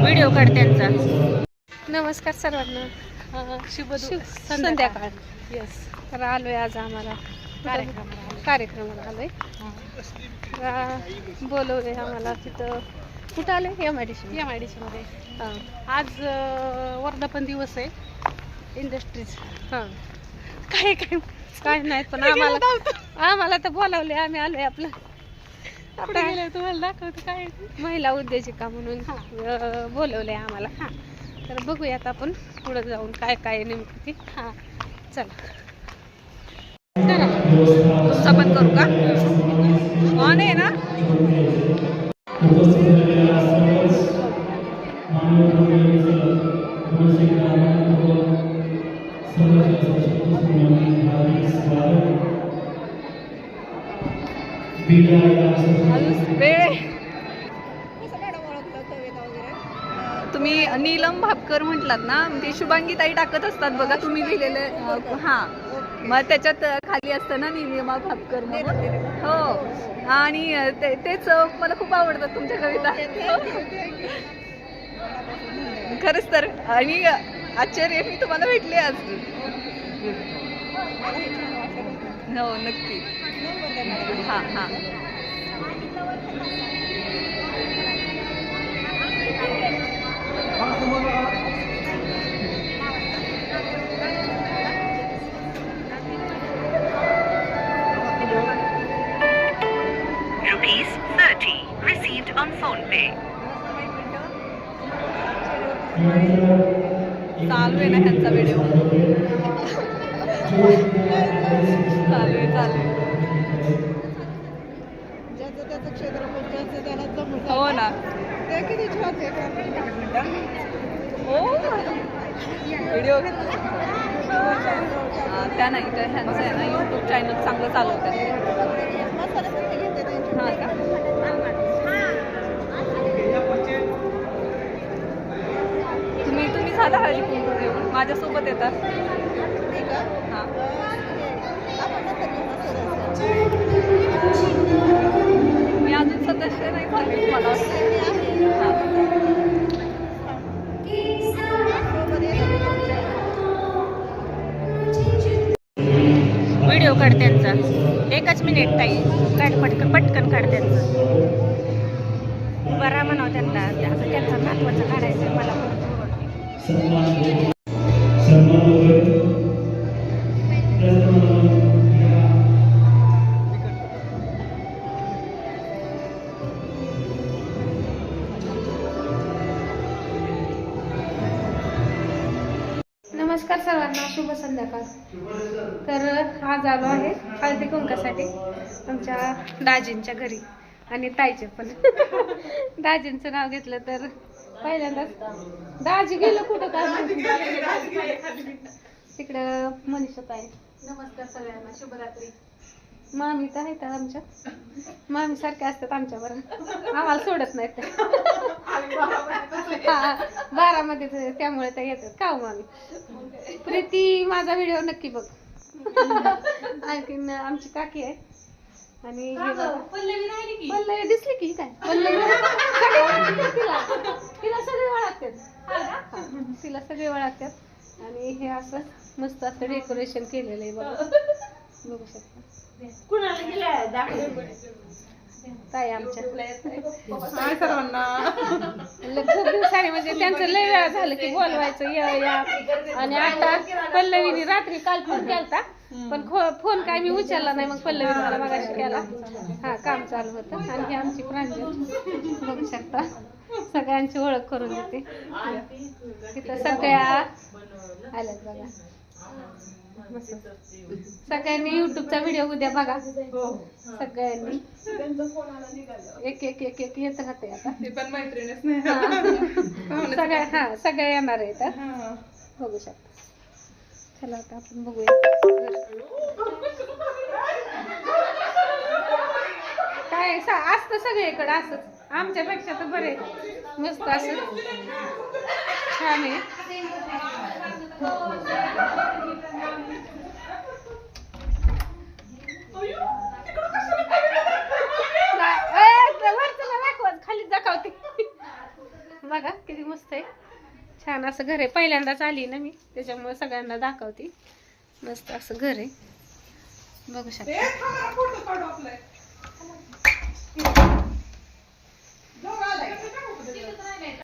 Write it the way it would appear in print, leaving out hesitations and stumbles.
Video काढ त्यांचा. नमस्कार सर्वांना, शुभ संध्याकाळ. येस. तर आलोय आज आम्हाला कार्यक्रमाला आलोय. बोलवले आम्हाला तिथं. कुठं आलोय? MIDC मध्ये. हां. आज वर्धापन दिवस आहे इंडस्ट्रीज. हां. काय नाही, पण आम्हाला तर बोलावले, आम्ही आलोय. आपलं आता तुम्हाला दाखवते काय महिला उद्योजिका म्हणून बोलवले आम्हाला. तर बघूयात आपण पुढे जाऊन काय काय नेमकं ते. चला तुमचा पण करू का? ऑन आहे ना? तुम्ही नीलम भापकर म्हटलात ना, ते शुभांगी ताई टाकत असतात बघा तुम्ही लिहिलेले. हां, मग त्याच्यात खाली असतं ना नीलिमा भापकर म्हणून. हो, आणि तेच मला खूप आवडतात तुमच्या कविता. खरंच तर. आणि आश्चर्य, मी तुम्हाला भेटले आज. हो, नक्की. हां हां. ₹30 received on PhonePe. चालू आहे ना ह्यांचा व्हिडिओ. चालू आहे. हो ना. हो, व्हिडिओ घेतला त्या नाही तर ह्यांचं आहे ना यूट्यूब चॅनल चांगलं चालवतात. हां का? तुम्ही झाला हळदी कुंकू घेऊन माझ्यासोबत येतात. हां, मी अजून सदस्य नाही झाले मला. व्हिडिओ काढ त्यांचा. 1 मिनिट ताई, पटकन काढ त्यांचा. बरा म्हणाव त्यांना, असं त्यांचा महत्वाचं काढायचं मला पण. नमस्कार सर्वांना, शुभ संध्याकाळ. तर आज आलो आहे हळदी कुंकासाठी आमच्या दाजींच्या घरी. आणि ताईचे पण. दाजींचं नाव घेतलं तर पहिल्यांदाच दाजी गेलं कुठं काय तिकडं. मनीषा ताई, नमस्कार सगळ्यांना, शुभरात्री. मामी तर आहेत आमच्या, मामी सारख्या असतात आमच्यावर, आम्हाला सोडत नाहीत. 12 मध्ये, त्यामुळे ते येतात का मामी. प्रीती माझा व्हिडिओ नक्की बघ. आणखीन आमची काकी आहे. आणि पल्लवी दिसली की काय? तिला सगळे ओळखतात. आणि हे असं मस्त असं डेकोरेशन केलेलं आहे बघा, बघू शकता. ताई आमच्या सर्वांना खूप दिवसांनी, म्हणजे त्यांचं लय वेळा झालं की बोलवायचं या. आणि आता पल्लवीने रात्री काल फोन केलता, पण फोन काय मी उचलला नाही. मग पल्लवीने मला मगाशी केला. काम चालू होतं. आणि ही आमची प्रांजल, बघू शकता, सगळ्यांची ओळख करून देते. तिथं सगळ्या आल्यात बघा. सगळ्यांनी युट्यूबचा व्हिडिओ उद्या बघा. सगळ्यांनी एक येत राहते आता. सगळ्या येणार आहेत. बघू शकता. चला आता आपण बघूया काय असतं सगळीकडे. असंच आमच्यापेक्षा तर बरे मस्त असं छान आहे. खाली दाखवते. बघा किती मस्त आहे, छान असं घर आहे. पहिल्यांदाच आली ना मी, त्याच्यामुळे सगळ्यांना दाखवते. मस्त असं घर आहे, बघू शकता.